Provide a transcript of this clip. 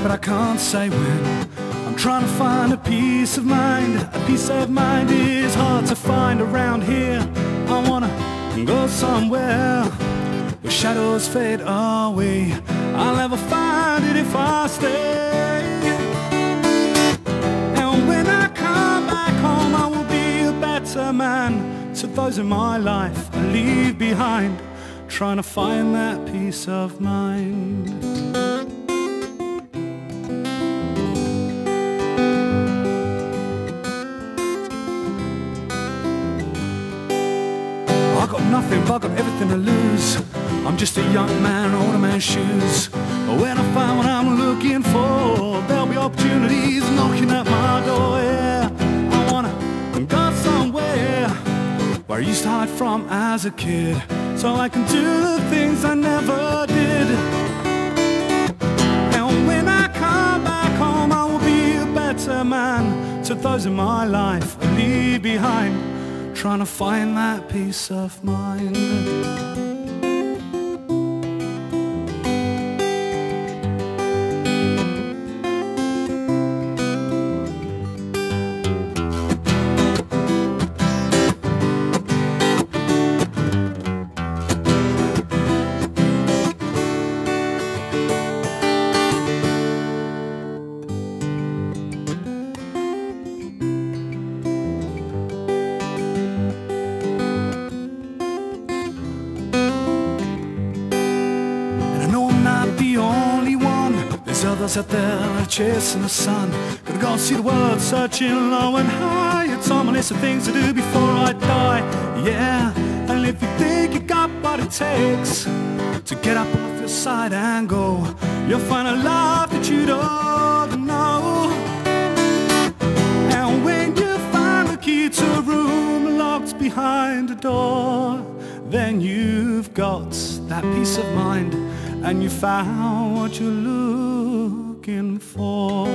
but I can't say when. I'm trying to find a peace of mind. A peace of mind is hard to find around here. I wanna go somewhere where shadows fade away. I'll never find it if I stay. And when I come back home, I will be a better man to those in my life I leave behind, trying to find that peace of mind. I got nothing, but I got everything to lose. I'm just a young man in older man's shoes. But when I find what I'm looking for, there'll be opportunities knocking at my door. Yeah, I wanna go somewhere where I used to hide from as a kid, so I can do the things I never did. And when I come back home, I will be a better man to those in my life I leave behind, trying to find that peace of mind. There's others out there chasing the sun. Gonna go and see the world, searching low and high. It's on my list of things to do before I die. Yeah, and if you think you got what it takes to get up off your side and go, you'll find a life that you don't know. And when you find the key to a room locked behind a door, then you've got that peace of mind, and you found what you're looking for.